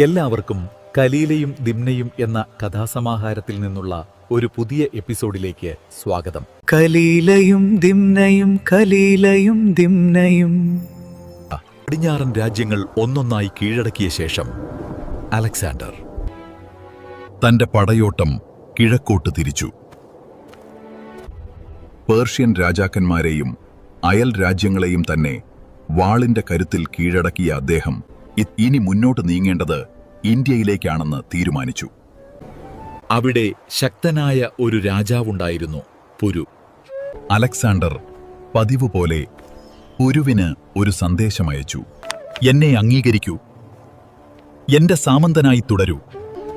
എല്ലാവർക്കും കലീലയും ദിംനയും എന്ന കഥാസമാഹാരത്തിൽ നിന്നുള്ള ഒരു പുതിയ എപ്പിസോഡിലേക്ക് സ്വാഗതം. കലീലയും ദിംനയും കലീലയും ദിംനയും. പടിഞ്ഞാറൻ രാജ്യങ്ങൾ ഒന്നൊന്നായി കീഴടക്കിയ ശേഷം അലക്സാണ്ടർ തന്റെ പടയോട്ടം കിഴക്കോട്ട് തിരിച്ചു. പേർഷ്യൻ രാജാക്കന്മാരെയും അയൽ രാജ്യങ്ങളെയും തന്നെ വാളിന്റെ കരുത്തിൽ കീഴടക്കിയ അദ്ദേഹം ഇനി മുന്നോട്ട് നീങ്ങേണ്ടത് ഇന്ത്യയിലേക്കാണെന്ന് തീരുമാനിച്ചു. അവിടെ ശക്തനായ ഒരു രാജാവുണ്ടായിരുന്നു, പുരു. അലക്സാണ്ടർ പതിവ് പോലെ പുരുവിന് ഒരു സന്ദേശമയച്ചു. എന്നെ അംഗീകരിക്കൂ, എന്റെ സാമന്തനായി തുടരൂ.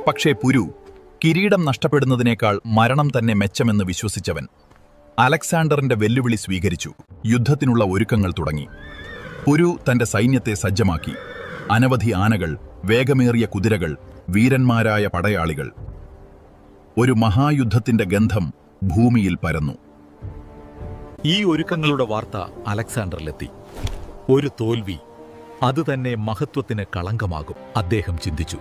പക്ഷേ പുരു കിരീടം നഷ്ടപ്പെടുന്നതിനേക്കാൾ മരണം തന്നെ മെച്ചമെന്ന് വിശ്വസിച്ചവൻ അലക്സാണ്ടറിന്റെ വെല്ലുവിളി സ്വീകരിച്ചു. യുദ്ധത്തിനുള്ള ഒരുക്കങ്ങൾ തുടങ്ങി. പുരു തന്റെ സൈന്യത്തെ സജ്ജമാക്കി. അനവധി ആനകൾ, വേഗമേറിയ കുതിരകൾ, വീരന്മാരായ പടയാളികൾ. ഒരു മഹായുദ്ധത്തിന്റെ ഗന്ധം ഭൂമിയിൽ പരന്നു. ഈ ഒരുക്കങ്ങളുടെ വാർത്ത അലക്സാണ്ടറിലെത്തി. ഒരു തോൽവി അതുതന്നെ മഹത്വത്തിന് കളങ്കമാകും, അദ്ദേഹം ചിന്തിച്ചു.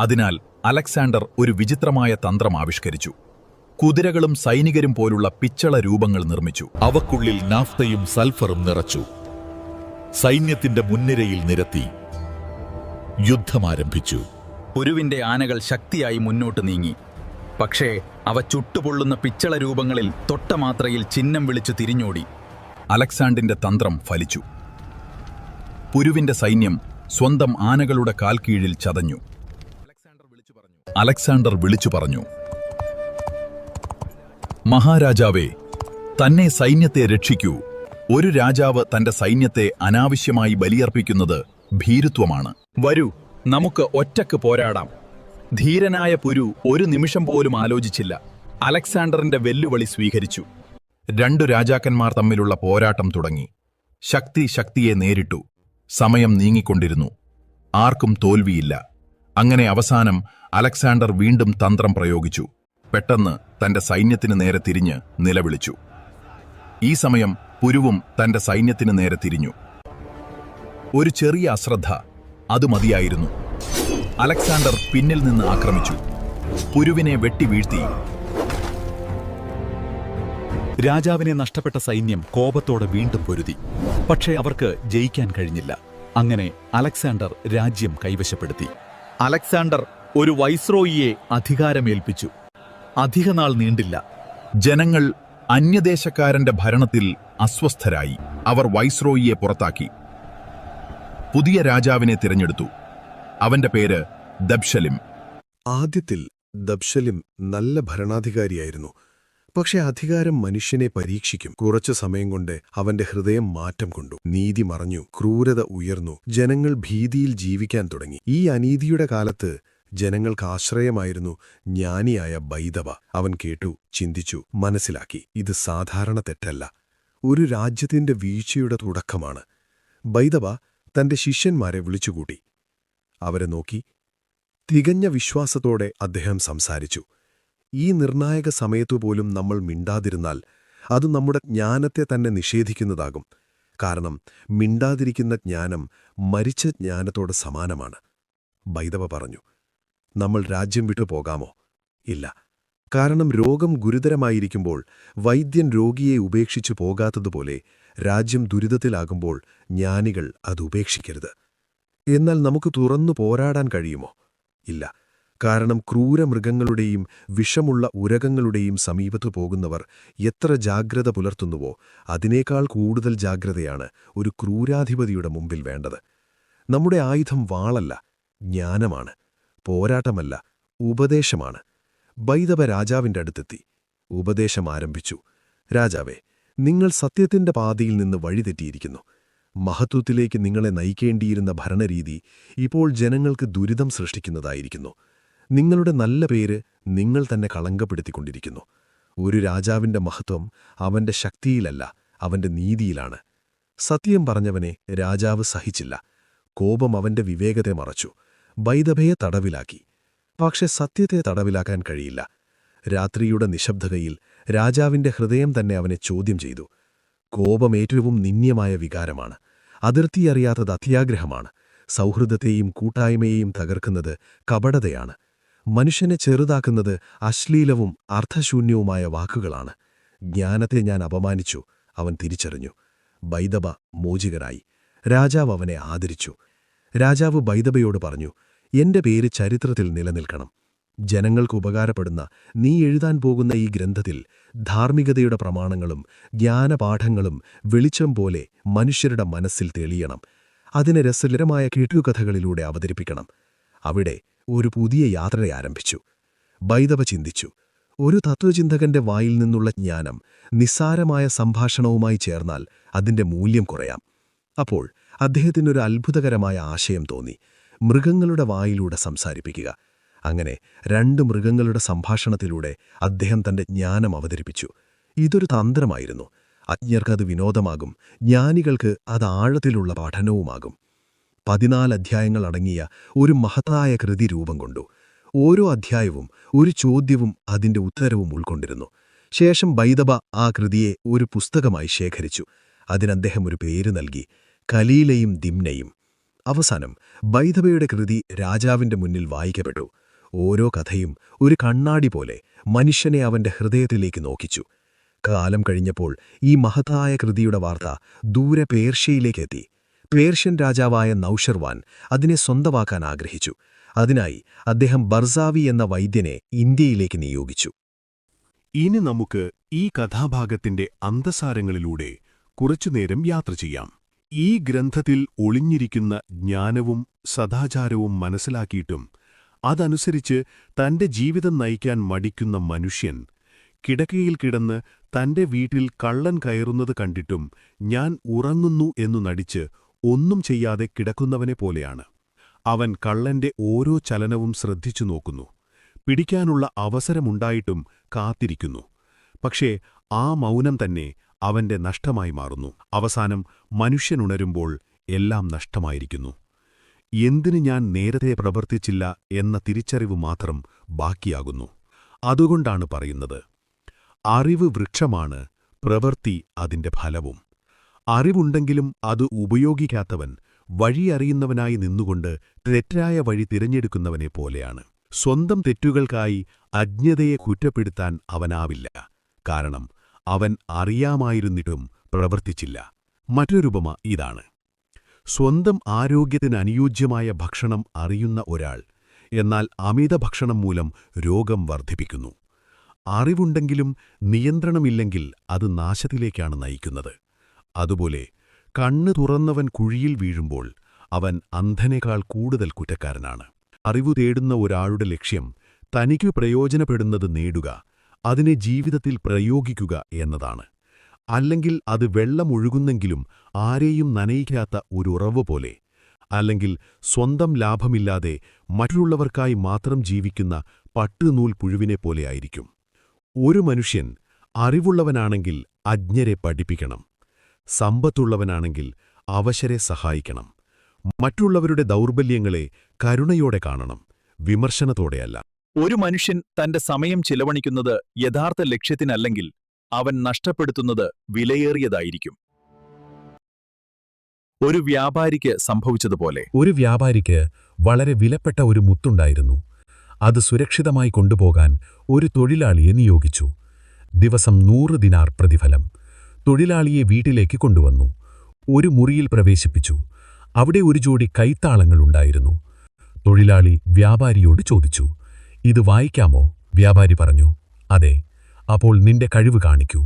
അതിനാൽ അലക്സാണ്ടർ ഒരു വിചിത്രമായ തന്ത്രം ആവിഷ്കരിച്ചു. കുതിരകളും സൈനികരും പോലുള്ള പിച്ചള രൂപങ്ങൾ നിർമ്മിച്ചു. അവക്കുള്ളിൽ നാഫ്തയും സൾഫറും നിറച്ചു. സൈന്യത്തിന്റെ മുൻനിരയിൽ നിരത്തി യുദ്ധമാരംഭിച്ചു. പുരുവിന്റെ ആനകൾ ശക്തിയായി മുന്നോട്ട് നീങ്ങി. പക്ഷേ അവ ചുട്ടുപൊള്ളുന്ന പിച്ചള രൂപങ്ങളിൽ തൊട്ടമാത്രയിൽ ചിഹ്നം വിളിച്ചു തിരിഞ്ഞോടി. അലക്സാണ്ടറിന്റെ തന്ത്രം ഫലിച്ചു. പുരുവിന്റെ സൈന്യം സ്വന്തം ആനകളുടെ കാൽക്കീഴിൽ ചതഞ്ഞു. അലക്സാണ്ടർ വിളിച്ചു പറഞ്ഞു, മഹാരാജാവേ, തന്നെ സൈന്യത്തെ രക്ഷിക്കൂ. ഒരു രാജാവ് തന്റെ സൈന്യത്തെ അനാവശ്യമായി ബലിയർപ്പിക്കുന്നത് ഭീരുത്വമാണ്. വരൂ, നമുക്ക് ഒറ്റക്ക് പോരാടാം. ധീരനായ പുരു ഒരു നിമിഷം പോലും ആലോചിച്ചില്ല. അലക്സാണ്ടറിന്റെ വെല്ലുവിളി സ്വീകരിച്ചു. രണ്ടു രാജാക്കന്മാർ തമ്മിലുള്ള പോരാട്ടം തുടങ്ങി. ശക്തി ശക്തിയെ നേരിട്ടു. സമയം നീങ്ങിക്കൊണ്ടിരുന്നു. ആർക്കും തോൽവിയില്ല. അങ്ങനെ അവസാനം അലക്സാണ്ടർ വീണ്ടും തന്ത്രം പ്രയോഗിച്ചു. പെട്ടെന്ന് തന്റെ സൈന്യത്തിന് നേരെ തിരിഞ്ഞ് നിലവിളിച്ചു. ഈ സമയം പുരുവും തന്റെ സൈന്യത്തിന് നേരെ തിരിഞ്ഞു. ഒരു ചെറിയ അശ്രദ്ധ, അത് മതിയായിരുന്നു. അലക്സാണ്ടർ പിന്നിൽ നിന്ന് ആക്രമിച്ചു. പുരുവിനെ വെട്ടി വീഴ്ത്തി. രാജാവിനെ നഷ്ടപ്പെട്ട സൈന്യം കോപത്തോടെ വീണ്ടും പൊരുതി. പക്ഷേ അവർക്ക് ജയിക്കാൻ കഴിഞ്ഞില്ല. അങ്ങനെ അലക്സാണ്ടർ രാജ്യം കൈവശപ്പെടുത്തി. അലക്സാണ്ടർ ഒരു വൈസ്രോയിയെ അധികാരമേൽപ്പിച്ചു. അധികനാൾ നീണ്ടില്ല. ജനങ്ങൾ അന്യദേശക്കാരന്റെ ഭരണത്തിൽ അസ്വസ്ഥരായി. അവർ വൈസ്രോയിയെ പുറത്താക്കി. പുതിയ രാജാവിനെ തിരഞ്ഞെടുത്തു. അവന്റെ പേര് ദബ്ശലിം. ആദ്യത്തിൽ ദബ്ശലിം നല്ല ഭരണാധികാരിയായിരുന്നു. പക്ഷെ അധികാരം മനുഷ്യനെ പരീക്ഷിക്കും. കുറച്ചു സമയം കൊണ്ട് അവന്റെ ഹൃദയം മാറ്റം കൊണ്ടു. നീതി മറഞ്ഞു, ക്രൂരത ഉയർന്നു. ജനങ്ങൾ ഭീതിയിൽ ജീവിക്കാൻ തുടങ്ങി. ഈ അനീതിയുടെ കാലത്ത് ജനങ്ങൾക്ക് ആശ്രയമായിരുന്നു ജ്ഞാനിയായ ബൈദവ. അവൻ കേട്ടു, ചിന്തിച്ചു, മനസ്സിലാക്കി. ഇത് സാധാരണ തെറ്റല്ല, ഒരു രാജ്യത്തിന്റെ വീഴ്ചയുടെ തുടക്കമാണ്. ബൈദവ തന്റെ ശിഷ്യന്മാരെ വിളിച്ചുകൂട്ടി. അവരെ നോക്കി തികഞ്ഞ വിശ്വാസത്തോടെ അദ്ദേഹം സംസാരിച്ചു. ഈ നിർണായക സമയത്തുപോലും നമ്മൾ മിണ്ടാതിരുന്നാൽ അത് നമ്മുടെ ജ്ഞാനത്തെ തന്നെ നിഷേധിക്കുന്നതാകും. കാരണം മിണ്ടാതിരിക്കുന്ന ജ്ഞാനം മരിച്ച ജ്ഞാനത്തോട് സമാനമാണ്. ബൈദവ പറഞ്ഞു, നമ്മൾ രാജ്യം വിട്ടു പോകാമോ? ഇല്ല. കാരണം രോഗം ഗുരുതരമായിരിക്കുമ്പോൾ വൈദ്യൻ രോഗിയെ ഉപേക്ഷിച്ചു പോകാത്തതുപോലെ രാജ്യം ദുരിതത്തിലാകുമ്പോൾ ജ്ഞാനികൾ അത് ഉപേക്ഷിക്കരുത്. എന്നാൽ നമുക്ക് തുറന്നു പോരാടാൻ കഴിയുമോ? ഇല്ല. കാരണം ക്രൂരമൃഗങ്ങളുടെയും വിഷമുള്ള ഉരകങ്ങളുടെയും സമീപത്തു പോകുന്നവർ എത്ര ജാഗ്രത പുലർത്തുന്നുവോ അതിനേക്കാൾ കൂടുതൽ ജാഗ്രതയാണ് ഒരു ക്രൂരാധിപതിയുടെ മുമ്പിൽ വേണ്ടത്. നമ്മുടെ ആയുധം വാളല്ല, ജ്ഞാനമാണ്. പോരാട്ടമല്ല, ഉപദേശമാണ്. ബൈദവ രാജാവിന്റെ അടുത്തെത്തി. ഉപദേശം ആരംഭിച്ചു. രാജാവേ, നിങ്ങൾ സത്യത്തിന്റെ പാതയിൽ നിന്ന് വഴിതെറ്റിയിരിക്കുന്നു. മഹത്വത്തിലേക്ക് നിങ്ങളെ നയിക്കേണ്ടിയിരുന്ന ഭരണരീതി ഇപ്പോൾ ജനങ്ങൾക്ക് ദുരിതം സൃഷ്ടിക്കുന്നതായിരിക്കുന്നു. നിങ്ങളുടെ നല്ല പേര് നിങ്ങൾ തന്നെ കളങ്കപ്പെടുത്തിക്കൊണ്ടിരിക്കുന്നു. ഒരു രാജാവിന്റെ മഹത്വം അവന്റെ ശക്തിയിലല്ല, അവന്റെ നീതിയിലാണ്. സത്യം പറഞ്ഞവനെ രാജാവ് സഹിച്ചില്ല. കോപം അവന്റെ വിവേകത്തെ മറച്ചു. ബൈദവയെ തടവിലാക്കി. പക്ഷെ സത്യത്തെ തടവിലാക്കാൻ കഴിയില്ല. രാത്രിയുടെ നിശബ്ദതയിൽ രാജാവിന്റെ ഹൃദയം തന്നെ അവനെ ചോദ്യം ചെയ്തു. കോപം ഏറ്റവും നിന്ദ്യമായ വികാരമാണ്. അതിർത്തിയറിയാത്തത് അത്യാഗ്രഹമാണ്. സൗഹൃദത്തെയും കൂട്ടായ്മയെയും തകർക്കുന്നത് കപടതയാണ്. മനുഷ്യനെ ചെറുതാക്കുന്നത് അശ്ലീലവും അർത്ഥശൂന്യവുമായ വാക്കുകളാണ്. ജ്ഞാനത്തെ ഞാൻ അപമാനിച്ചു, അവൻ തിരിച്ചറിഞ്ഞു. ബൈദബ മോചിതരായി. രാജാവ് അവനെ ആദരിച്ചു. രാജാവ് ബൈദബയോട് പറഞ്ഞു, എന്റെ പേര് ചരിത്രത്തിൽ നിലനിൽക്കണം. ജനങ്ങൾക്ക് ഉപകാരപ്പെടുന്ന നീ എഴുതാൻ പോകുന്ന ഈ ഗ്രന്ഥത്തിൽ ധാർമ്മികതയുടെ പ്രമാണങ്ങളും ജ്ഞാനപാഠങ്ങളും വെളിച്ചം പോലെ മനുഷ്യരുടെ മനസ്സിൽ തെളിയണം. അതിനെ രസകരമായ കെട്ടുകഥകളിലൂടെ അവതരിപ്പിക്കണം. അവിടെ ഒരു പുതിയ യാത്ര ആരംഭിച്ചു. ബൈദബ ചിന്തിച്ചു, ഒരു തത്വചിന്തകന്റെ വായിൽ നിന്നുള്ള ജ്ഞാനം നിസ്സാരമായ സംഭാഷണവുമായി ചേർന്നാൽ അതിന്റെ മൂല്യം കുറയാം. അപ്പോൾ അദ്ദേഹത്തിനൊരു അത്ഭുതകരമായ ആശയം തോന്നി. മൃഗങ്ങളുടെ വായിലൂടെ സംസാരിപ്പിക്കുക. അങ്ങനെ 2 മൃഗങ്ങളുടെ സംഭാഷണത്തിലൂടെ അദ്ദേഹം തന്റെ ജ്ഞാനം അവതരിപ്പിച്ചു. ഇതൊരു തന്ത്രമായിരുന്നു. അജ്ഞർക്കത് വിനോദമാകും, ജ്ഞാനികൾക്ക് അത് ആഴത്തിലുള്ള പഠനവുമാകും. 14 അധ്യായങ്ങൾ അടങ്ങിയ ഒരു മഹത്തായ കൃതി രൂപം കൊണ്ടു. ഓരോ അധ്യായവും ഒരു ചോദ്യവും അതിന്റെ ഉത്തരവും ഉൾക്കൊണ്ടിരുന്നു. ശേഷം ബൈദബ ആ കൃതിയെ ഒരു പുസ്തകമായി ശേഖരിച്ചു. അതിനദ്ദേഹം ഒരു പേര് നൽകി, കലീലയും ദിമ്നയും. അവസാനം ബൈദബയുടെ കൃതി രാജാവിന്റെ മുന്നിൽ വായിക്കപ്പെട്ടു. ഓരോ കഥയും ഒരു കണ്ണാടി പോലെ മനുഷ്യനെ അവന്റെ ഹൃദയത്തിലേക്ക് നോക്കിച്ചു. കാലം കഴിഞ്ഞപ്പോൾ ഈ മഹത്തായ കൃതിയുടെ വാർത്ത ദൂരെ പേർഷ്യയിലേക്കെത്തി. പേർഷ്യൻ രാജാവായ നൗഷർവാൻ അതിനെ സ്വന്തമാക്കാൻ ആഗ്രഹിച്ചു. അതിനായി അദ്ദേഹം ബർസാവി എന്ന വൈദ്യനെ ഇന്ത്യയിലേക്ക് നിയോഗിച്ചു. ഇനി നമുക്ക് ഈ കഥാഭാഗത്തിന്റെ അന്തസാരങ്ങളിലൂടെ കുറച്ചുനേരം യാത്ര ചെയ്യാം. ഈ ഗ്രന്ഥത്തിൽ ഒളിഞ്ഞിരിക്കുന്ന ജ്ഞാനവും സദാചാരവും മനസ്സിലാക്കിയിട്ടും അതനുസരിച്ച് തന്റെ ജീവിതം നയിക്കാൻ മടിക്കുന്ന മനുഷ്യൻ കിടക്കയിൽ കിടന്ന് തന്റെ വീട്ടിൽ കള്ളൻ കയറുന്നത് കണ്ടിട്ടും ഞാൻ ഉറങ്ങുന്നു എന്നു നടിച്ച് ഒന്നും ചെയ്യാതെ കിടക്കുന്നവനെ പോലെയാണ്. അവൻ കള്ളന്റെ ഓരോ ചലനവും ശ്രദ്ധിച്ചു നോക്കുന്നു. പിടിക്കാനുള്ള അവസരമുണ്ടായിട്ടും കാത്തിരിക്കുന്നു. പക്ഷേ ആ മൗനം തന്നെ അവന്റെ നഷ്ടമായി മാറുന്നു. അവസാനം മനുഷ്യനുണരുമ്പോൾ എല്ലാം നഷ്ടമായിരിക്കുന്നു. എന്തിന് ഞാൻ നേരത്തെ പ്രവർത്തിച്ചില്ല എന്ന തിരിച്ചറിവ് മാത്രം ബാക്കിയാകുന്നു. അതുകൊണ്ടാണ് പറയുന്നത്, അറിവ് വൃക്ഷമാണ്, പ്രവൃത്തി അതിന്റെ ഫലവും. അറിവുണ്ടെങ്കിലും അത് ഉപയോഗിക്കാത്തവൻ വഴിയറിയുന്നവനായി നിന്നുകൊണ്ട് തെറ്റായ വഴി തിരഞ്ഞെടുക്കുന്നവനെ പോലെയാണ്. സ്വന്തം തെറ്റുകൾക്കായി അജ്ഞതയെ കുറ്റപ്പെടുത്താൻ അവനാവില്ല. കാരണം അവൻ അറിയാമായിരുന്നിട്ടും പ്രവർത്തിച്ചില്ല. മറ്റൊരുപമ ഇതാണ്. സ്വന്തം ആരോഗ്യത്തിനനുയോജ്യമായ ഭക്ഷണം അറിയുന്ന ഒരാൾ എന്നാൽ അമിത ഭക്ഷണം മൂലം രോഗം വർദ്ധിപ്പിക്കുന്നു. അറിവുണ്ടെങ്കിലും നിയന്ത്രണമില്ലെങ്കിൽ അത് നാശത്തിലേക്കാണ് നയിക്കുന്നത്. അതുപോലെ കണ്ണ് തുറന്നവൻ കുഴിയിൽ വീഴുമ്പോൾ അവൻ അന്ധനേക്കാൾ കൂടുതൽ കുറ്റക്കാരനാണ്. അറിവു തേടുന്ന ഒരാളുടെ ലക്ഷ്യം തനിക്കു പ്രയോജനപ്പെടുന്നത് നേടുക, അതിനെ ജീവിതത്തിൽ പ്രയോഗിക്കുക എന്നതാണ്. അല്ലെങ്കിൽ അത് വെള്ളമൊഴുകുന്നെങ്കിലും ആരെയും നനയിക്കാത്ത ഒരു ഉറവ് പോലെ, അല്ലെങ്കിൽ സ്വന്തം ലാഭമില്ലാതെ മറ്റുള്ളവർക്കായി മാത്രം ജീവിക്കുന്ന പട്ടുനൂൽ പുഴുവിനെപ്പോലെയായിരിക്കും. ഒരു മനുഷ്യൻ അറിവുള്ളവനാണെങ്കിൽ അജ്ഞരെ പഠിപ്പിക്കണം. സമ്പത്തുള്ളവനാണെങ്കിൽ അവശരെ സഹായിക്കണം. മറ്റുള്ളവരുടെ ദൗർബല്യങ്ങളെ കരുണയോടെ കാണണം, വിമർശനത്തോടെയല്ല. ഒരു മനുഷ്യൻ തന്റെ സമയം ചിലവഴിക്കുന്നത് യഥാർത്ഥ ലക്ഷ്യത്തിനല്ലെങ്കിൽ അവൻ നഷ്ടപ്പെടുത്തുന്നത് വിലയേറിയതായിരിക്കും. ഒരു വ്യാപാരിക്ക് സംഭവിച്ചതുപോലെ. ഒരു വ്യാപാരിക്ക് വളരെ വിലപ്പെട്ട ഒരു മുത്തുണ്ടായിരുന്നു. അത് സുരക്ഷിതമായി കൊണ്ടുപോകാൻ ഒരു തൊഴിലാളിയെ നിയോഗിച്ചു. ദിവസം 100 ദിനാർ പ്രതിഫലം. തൊഴിലാളിയെ വീട്ടിലേക്ക് കൊണ്ടുവന്നു. ഒരു മുറിയിൽ പ്രവേശിപ്പിച്ചു. അവിടെ ഒരു ജോഡി കൈത്താളങ്ങളുണ്ടായിരുന്നു. തൊഴിലാളി വ്യാപാരിയോട് ചോദിച്ചു, ഇത് വായിക്കാമോ? വ്യാപാരി പറഞ്ഞു, അതെ. അപ്പോൾ നിന്റെ കഴിവ് കാണിക്കൂ.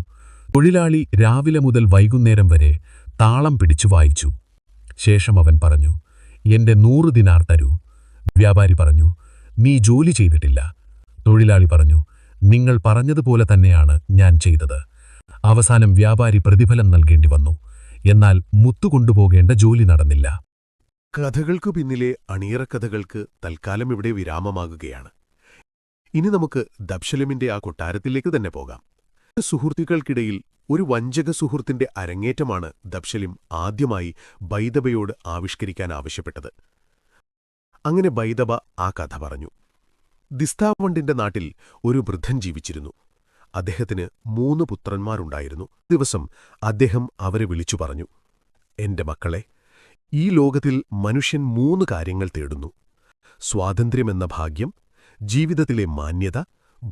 തൊഴിലാളി രാവിലെ മുതൽ വൈകുന്നേരം വരെ താളം പിടിച്ചു വായിച്ചു. ശേഷം അവൻ പറഞ്ഞു, എന്റെ 100 ദിനാർ തരൂ. വ്യാപാരി പറഞ്ഞു, നീ ജോലി ചെയ്തിട്ടില്ല. തൊഴിലാളി പറഞ്ഞു, നിങ്ങൾ പറഞ്ഞതുപോലെ തന്നെയാണ് ഞാൻ ചെയ്തത്. അവസാനം വ്യാപാരി പ്രതിഫലം നൽകേണ്ടി വന്നു. എന്നാൽ മുത്തുകൊണ്ടുപോകേണ്ട ജോലി നടന്നില്ല. കഥകൾക്കു പിന്നിലെ അണിയറക്കഥകൾക്ക് തൽക്കാലം ഇവിടെ വിരാമമാകുകയാണ്. ഇനി നമുക്ക് ദബ്ശലമിന്റെ ആ കൊട്ടാരത്തിലേക്ക് തന്നെ പോകാം. സുഹൃത്തുക്കൾക്കിടയിൽ ഒരു വഞ്ചക സുഹൃത്തിന്റെ അരങ്ങേറ്റമാണ് ദബ്ശലിം ആദ്യമായി ബൈദബയോട് ആവിഷ്കരിക്കാൻ ആവശ്യപ്പെട്ടത്. അങ്ങനെ ബൈദബ ആ കഥ പറഞ്ഞു. ദിസ്താവണ്ടിന്റെ നാട്ടിൽ ഒരു വൃദ്ധൻ ജീവിച്ചിരുന്നു. അദ്ദേഹത്തിന് 3 പുത്രന്മാരുണ്ടായിരുന്നു. ദിവസം അദ്ദേഹം അവരെ വിളിച്ചു പറഞ്ഞു, എന്റെ മക്കളെ, ഈ ലോകത്തിൽ മനുഷ്യൻ 3 കാര്യങ്ങൾ തേടുന്നു: സ്വാതന്ത്ര്യമെന്ന ഭാഗ്യം, ജീവിതത്തിലെ മാന്യത,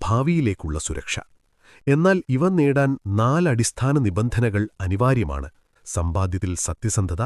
ഭാവിയിലേക്കുള്ള സുരക്ഷ. എന്നാൽ ഇവ നേടാൻ 4 അടിസ്ഥാന നിബന്ധനകൾ അനിവാര്യമാണ്: സമ്പാദ്യത്തിൽ സത്യസന്ധത,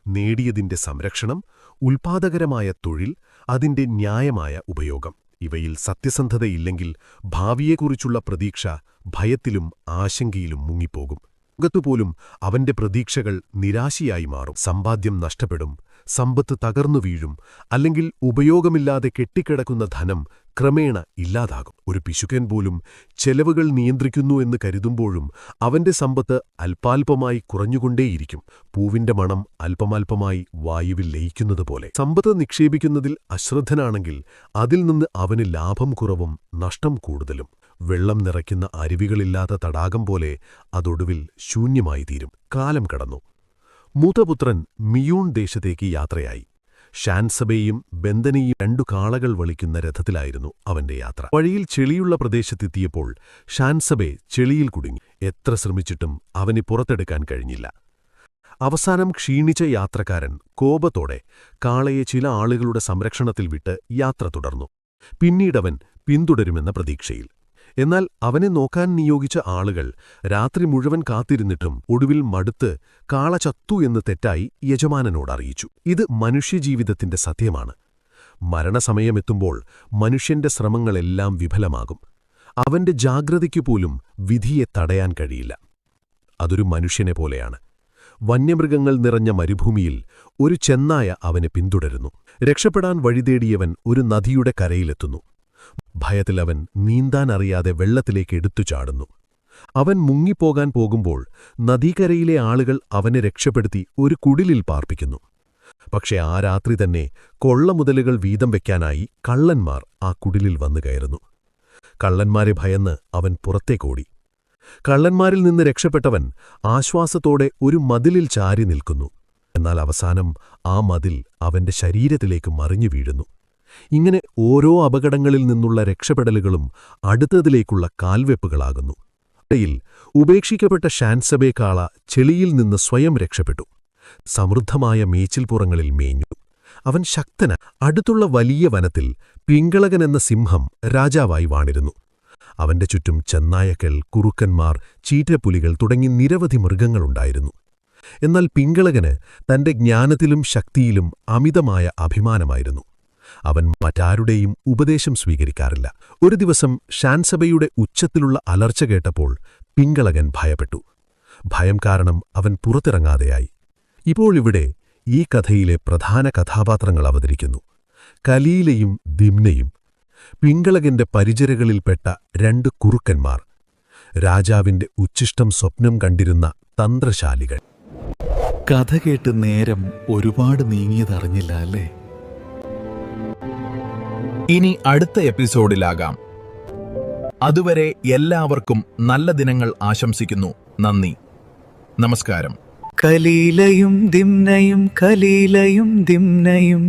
നേടിയതിന്റെ സംരക്ഷണം, ഉൽപാദകരമായ തൊഴിൽ, അതിന്റെ ന്യായമായ ഉപയോഗം. ഇവയിൽ സത്യസന്ധതയില്ലെങ്കിൽ ഭാവിയെക്കുറിച്ചുള്ള പ്രതീക്ഷ ഭയത്തിലും ആശങ്കയിലും മുങ്ങിപ്പോകും. ലോകത്തുപോലും അവന്റെ പ്രതീക്ഷകൾ നിരാശയായി മാറും. സമ്പാദ്യം നഷ്ടപ്പെടും, സമ്പത്ത് തകർന്നു വീഴും, അല്ലെങ്കിൽ ഉപയോഗമില്ലാതെ കെട്ടിക്കിടക്കുന്ന ധനം ക്രമേണ ഇല്ലാതാകും. ഒരു പിശുക്കൻ പോലും ചെലവുകൾ നിയന്ത്രിക്കുന്നു എന്ന് കരുതുമ്പോഴും അവന്റെ സമ്പത്ത് അല്പാൽപമായി കുറഞ്ഞുകൊണ്ടേയിരിക്കും, പൂവിന്റെ മണം അല്പമല്പമായി വായുവിൽ ലയിക്കുന്നതുപോലെ. സമ്പത്ത് നിക്ഷേപിക്കുന്നതിൽ അശ്രദ്ധനാണെങ്കിൽ അതിൽ നിന്ന് അവന് ലാഭം കുറവും നഷ്ടം കൂടുതലും. വെള്ളം നിറയ്ക്കുന്ന അരുവികളില്ലാത്ത തടാകം പോലെ അതൊടുവിൽ ശൂന്യമായി തീരും. കാലം കടന്നു. മൂത്തപുത്രൻ മിയൂൺ ദേശത്തേക്ക് യാത്രയായി. ഷാൻസബയും ബെന്തനെയും 2 കാളകൾ വലിക്കുന്ന രഥത്തിലായിരുന്നു അവന്റെ യാത്ര. വഴിയിൽ ചെളിയുള്ള പ്രദേശത്തെത്തിയപ്പോൾ ഷാൻസബെ ചെളിയിൽ കുടുങ്ങി. എത്ര ശ്രമിച്ചിട്ടും അവനെ പുറത്തെടുക്കാൻ കഴിഞ്ഞില്ല. അവസാനം ക്ഷീണിച്ച യാത്രക്കാരൻ കോപത്തോടെ കാളയെ ചില ആളുകളുടെ സംരക്ഷണത്തിൽ വിട്ട് യാത്ര തുടർന്നു. പിന്നീടവൻ പിന്തുടരുമെന്ന പ്രതീക്ഷയിൽ. എന്നാൽ അവനെ നോക്കാൻ നിയോഗിച്ച ആളുകൾ രാത്രി മുഴുവൻ കാത്തിരുന്നിട്ടും ഒടുവിൽ മടുത്ത് കാള ചത്തു എന്ന് തെറ്റായി യജമാനനോടറിയിച്ചു. ഇത് മനുഷ്യജീവിതത്തിന്റെ സത്യമാണ്. മരണസമയമെത്തുമ്പോൾ മനുഷ്യന്റെ ശ്രമങ്ങളെല്ലാം വിഫലമാകും. അവന്റെ ജാഗ്രതയ്ക്കുപോലും വിധിയെ തടയാൻ കഴിയില്ല. അതൊരു മനുഷ്യനെ പോലെയാണ്. വന്യമൃഗങ്ങൾ നിറഞ്ഞ മരുഭൂമിയിൽ ഒരു ചെന്നായ അവനെ പിന്തുടരുന്നു. രക്ഷപ്പെടാൻ വഴിതേടിയവൻ ഒരു നദിയുടെ കരയിലെത്തുന്നു. ഭയത്തിൽ അവൻ നീന്താനറിയാതെ വെള്ളത്തിലേക്ക് എടുത്തു ചാടുന്നു. അവൻ മുങ്ങിപ്പോകാൻ പോകുമ്പോൾ നദീകരയിലെ ആളുകൾ അവനെ രക്ഷപ്പെടുത്തി ഒരു കുടിലിൽ പാർപ്പിക്കുന്നു. പക്ഷെ ആ രാത്രി തന്നെ കൊള്ളമുതലുകൾ വീതം വയ്ക്കാനായി കള്ളന്മാർ ആ കുടിലിൽ വന്നു കയറുന്നു. കള്ളന്മാരെ ഭയന്ന് അവൻ പുറത്തേക്കോടി. കള്ളന്മാരിൽ നിന്ന് രക്ഷപ്പെട്ടവൻ ആശ്വാസത്തോടെ ഒരു മതിലിൽ ചാരി നിൽക്കുന്നു. എന്നാൽ അവസാനം ആ മതിൽ അവന്റെ ശരീരത്തിലേക്ക് മറിഞ്ഞു വീഴുന്നു. ഇങ്ങനെ ഓരോ അപകടങ്ങളിൽ നിന്നുള്ള രക്ഷപ്പെടലുകളും അടുത്തതിലേക്കുള്ള കാൽവെപ്പുകളാകുന്നു. ഇടയിൽ ഉപേക്ഷിക്കപ്പെട്ട ഷാൻസബെ കാള ചെളിയിൽ നിന്ന് സ്വയം രക്ഷപ്പെട്ടു. സമൃദ്ധമായ മേച്ചിൽപ്പുറങ്ങളിൽ മേഞ്ഞു. അവൻ ശക്തന. അടുത്തുള്ള വലിയ വനത്തിൽ പിങ്കളകനെന്ന സിംഹം രാജാവായി വാണിരുന്നു. അവന്റെ ചുറ്റും ചെന്നായക്കൾ, കുറുക്കന്മാർ, ചീറ്റപ്പുലികൾ തുടങ്ങി നിരവധി മൃഗങ്ങളുണ്ടായിരുന്നു. എന്നാൽ പിങ്കളകന് തന്റെ ജ്ഞാനത്തിലും ശക്തിയിലും അമിതമായ അഭിമാനമായിരുന്നു. അവൻ മറ്റാരുടെയും ഉപദേശം സ്വീകരിക്കാറില്ല. ഒരു ദിവസം ഷാൻസബയുടെ ഉച്ചത്തിലുള്ള അലർച്ച കേട്ടപ്പോൾ പിങ്കളകൻ ഭയപ്പെട്ടു. ഭയം കാരണം അവൻ പുറത്തിറങ്ങാതെയായി. ഇപ്പോൾ ഇവിടെ ഈ കഥയിലെ പ്രധാന കഥാപാത്രങ്ങൾ അവതരിക്കുന്നു: കലീലയും ദിമ്നയും. പിങ്കളകന്റെ പരിചരകളിൽപ്പെട്ട 2 കുറുക്കന്മാർ. രാജാവിന്റെ ഉച്ഛിഷ്ടം സ്വപ്നം കണ്ടിരുന്ന തന്ത്രശാലികൾ. കഥ കേട്ട് നേരം ഒരുപാട് നീങ്ങിയതറിഞ്ഞില്ല അല്ലേ? ഇനി അടുത്ത എപ്പിസോഡിലാകാം. അതുവരെ എല്ലാവർക്കും നല്ല ദിനങ്ങൾ ആശംസിക്കുന്നു. നന്ദി, നമസ്കാരം. കലീലയും ദിമ്നയും, കലീലയും ദിമ്നയും.